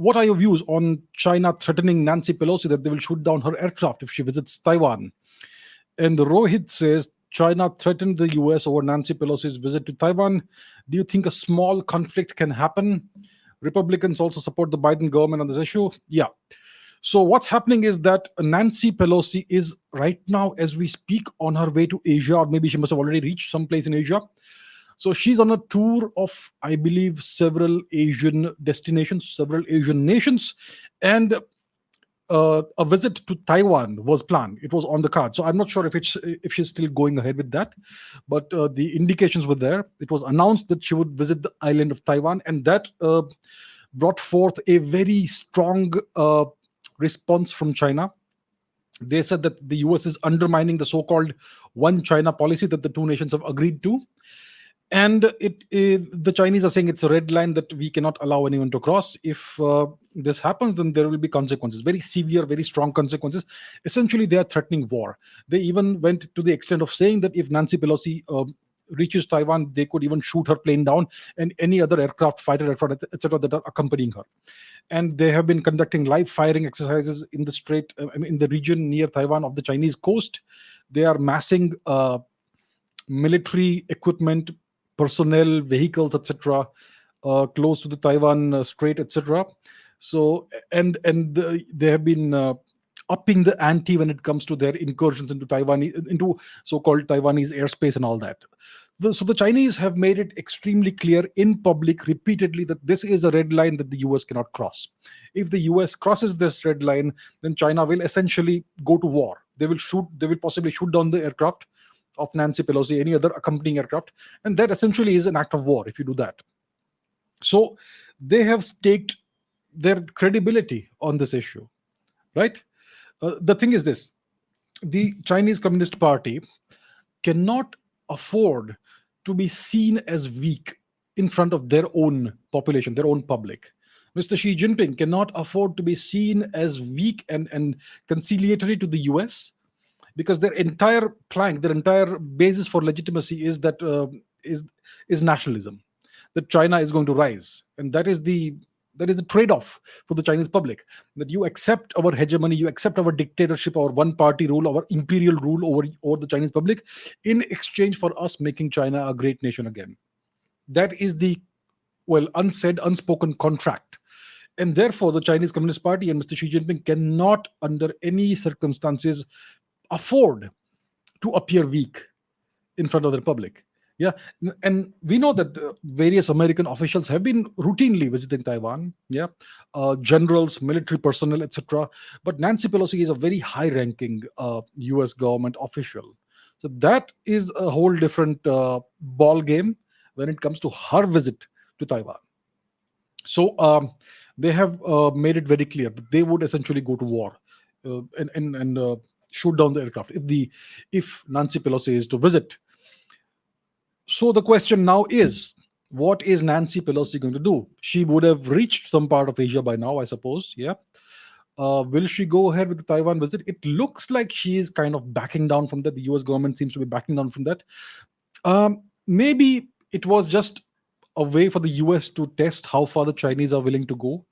what are your views on China threatening Nancy Pelosi that they will shoot down her aircraft if she visits Taiwan? And Rohit says China threatened the US over Nancy Pelosi's visit to Taiwan. Do you think a small conflict can happen? Republicans also support the Biden government on this issue. Yeah. So what's happening is that Nancy Pelosi is right now, as we speak, on her way to Asia, or maybe she must have already reached some place in Asia. So she's on a tour of, I believe, several Asian destinations, several Asian nations, and a visit to Taiwan was planned. It was on the card. So I'm not sure if she's still going ahead with that, but the indications were there. It was announced that she would visit the island of Taiwan, and that brought forth a very strong response from China. They said that the US is undermining the so-called one China policy that the two nations have agreed to. And the Chinese are saying it's a red line that we cannot allow anyone to cross. If this happens, then there will be consequences, very severe, very strong consequences. Essentially, they are threatening war. They even went to the extent of saying that if Nancy Pelosi reaches Taiwan, they could even shoot her plane down and any other aircraft, fighter aircraft, etc., that are accompanying her. And they have been conducting live firing exercises in the strait, in the region near Taiwan of the Chinese coast. They are massing military equipment, personnel, vehicles, etc., close to the Taiwan Strait, etc. So, they have been upping the ante when it comes to their incursions into into so-called Taiwanese airspace and all that. So the Chinese have made it extremely clear in public repeatedly that this is a red line that the US cannot cross. If the US crosses this red line, then China will essentially go to war. They will possibly shoot down the aircraft of Nancy Pelosi, any other accompanying aircraft, and that essentially is an act of war if you do that. So they have staked their credibility on this issue, right? The thing is this: the Chinese Communist Party cannot afford to be seen as weak in front of their own population, their own public. Mr. Xi Jinping cannot afford to be seen as weak and conciliatory to the US, because their entire plank, their entire basis for legitimacy is that is nationalism, that China is going to rise, and that is the trade-off for the Chinese public, that you accept our hegemony, you accept our dictatorship, our one-party rule, our imperial rule over the Chinese public, in exchange for us making China a great nation again. That is the unsaid, unspoken contract. And therefore, the Chinese Communist Party and Mr. Xi Jinping cannot, under any circumstances, afford to appear weak in front of the public. Yeah, and we know that various American officials have been routinely visiting Taiwan. Yeah, generals, military personnel, etc. But Nancy Pelosi is a very high-ranking U.S. government official, so that is a whole different ball game when it comes to her visit to Taiwan. So they have made it very clear that they would essentially go to war and shoot down the aircraft if Nancy Pelosi is to visit. So the question now is, what is Nancy Pelosi going to do? She would have reached some part of Asia by now, I suppose. Yeah. Will she go ahead with the Taiwan visit? It looks like she is kind of backing down from that. The US government seems to be backing down from that. Maybe it was just a way for the US to test how far the Chinese are willing to go,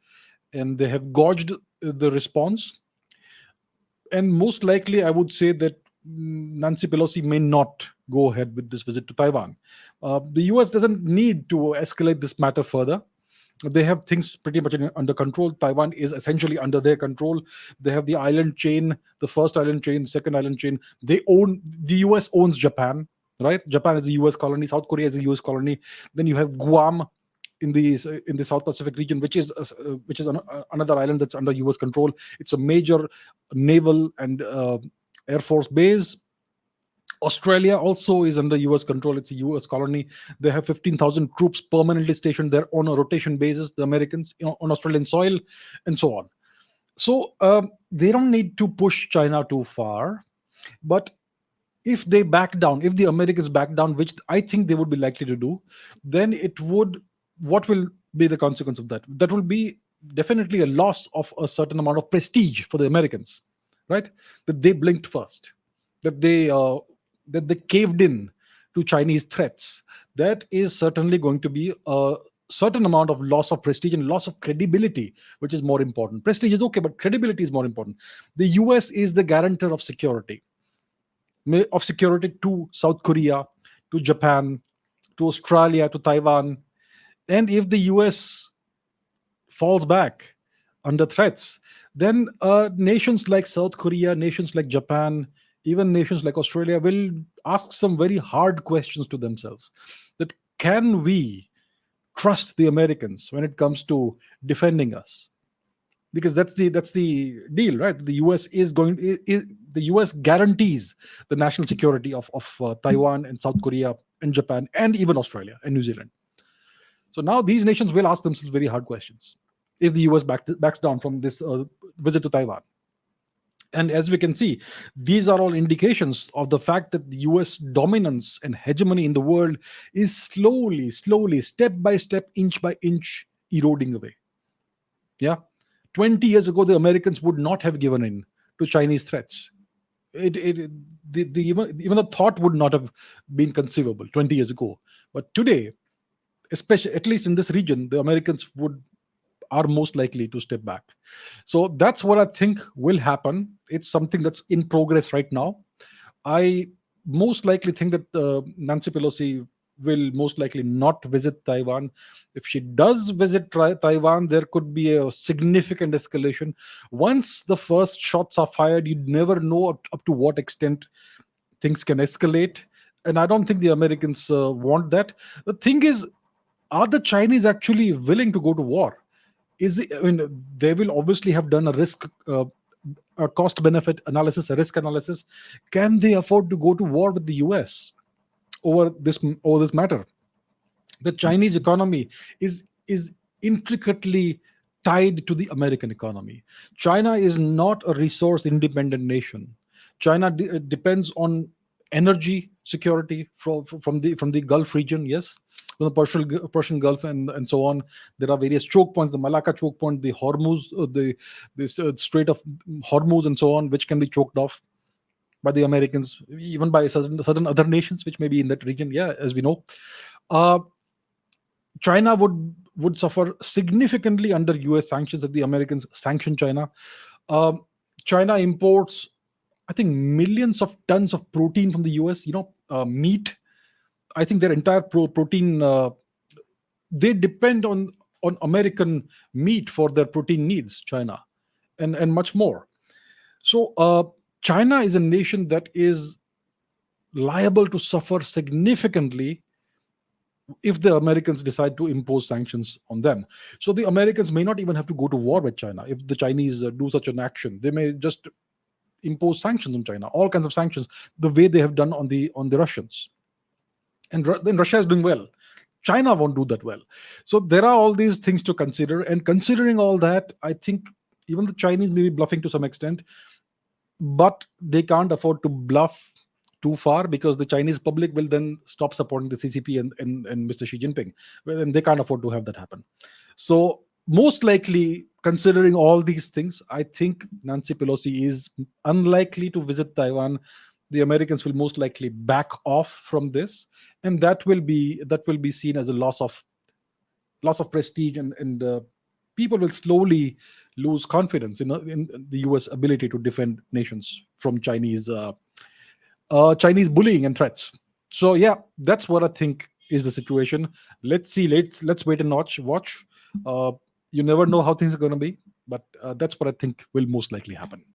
and they have gauged the response. And most likely, I would say that Nancy Pelosi may not go ahead with this visit to Taiwan. The US doesn't need to escalate this matter further. They have things pretty much under control. Taiwan is essentially under their control. They have the island chain, the first island chain, the second island chain. The US owns Japan, right? Japan is a US colony. South Korea is a US colony. Then you have Guam in the South Pacific region, which is another island that's under US control. It's a major naval and Air Force base. Australia also is under US control. It's a US colony. They have 15,000 troops permanently stationed there on a rotation basis, the Americans, on Australian soil, and so on. So they don't need to push China too far. But if they back down, if the Americans back down, which I think they would be likely to do, then what will be the consequence of that? That will be definitely a loss of a certain amount of prestige for the Americans, right? That they blinked first, that they caved in to Chinese threats. That is certainly going to be a certain amount of loss of prestige and loss of credibility, which is more important. Prestige is okay, but credibility is more important. The US is the guarantor of security to South Korea, to Japan, to Australia, to Taiwan. And if the US falls back under threats, then nations like South Korea, nations like Japan, even nations like Australia will ask some very hard questions to themselves. That can we trust the Americans when it comes to defending us? Because that's the deal, right? The US is going the US guarantees the national security of Taiwan and South Korea and Japan and even Australia and New Zealand. So now these nations will ask themselves very hard questions if the US backs down from this visit to Taiwan. And as we can see, these are all indications of the fact that the US dominance and hegemony in the world is slowly, step by step, inch by inch, eroding away. Yeah. 20 years ago, the Americans would not have given in to Chinese threats. Even the thought would not have been conceivable 20 years ago. But today, especially at least in this region, the Americans are most likely to step back. So that's what I think will happen. It's something that's in progress right now. I most likely think that Nancy Pelosi will most likely not visit Taiwan. If she does visit Taiwan, there could be a significant escalation. Once the first shots are fired, you never know up to what extent things can escalate. And I don't think the Americans want that. The thing is, are the Chinese actually willing to go to war? They will obviously have done a cost benefit analysis, a risk analysis. Can they afford to go to war with the US over this matter? The Chinese economy is intricately tied to the American economy. China is not a resource independent nation. China depends on energy security from the Gulf region, yes, from the Persian Gulf and so on. There are various choke points, the Malacca choke point, the Hormuz, the Strait of Hormuz, and so on, which can be choked off by the Americans, even by certain other nations which may be in that region. Yeah, as we know, China would suffer significantly under US sanctions if the Americans sanction China. China imports, I think, millions of tons of protein from the US. Meat. I think their entire protein. They depend on American meat for their protein needs. China, and much more. So China is a nation that is liable to suffer significantly if the Americans decide to impose sanctions on them. So the Americans may not even have to go to war with China if the Chinese do such an action. They may just impose sanctions on China, all kinds of sanctions, the way they have done on the Russians. And then Russia is doing well. China won't do that well. So there are all these things to consider. And considering all that, I think even the Chinese may be bluffing to some extent, but they can't afford to bluff too far, because the Chinese public will then stop supporting the CCP and Mr. Xi Jinping. And they can't afford to have that happen. So most likely, considering all these things, I think Nancy Pelosi is unlikely to visit Taiwan. The Americans will most likely back off from this, and that will be seen as a loss of prestige, and people will slowly lose confidence in the U.S. ability to defend nations from Chinese bullying and threats. So yeah, that's what I think is the situation. Let's see. Let's wait and watch. You never know how things are going to be, but that's what I think will most likely happen.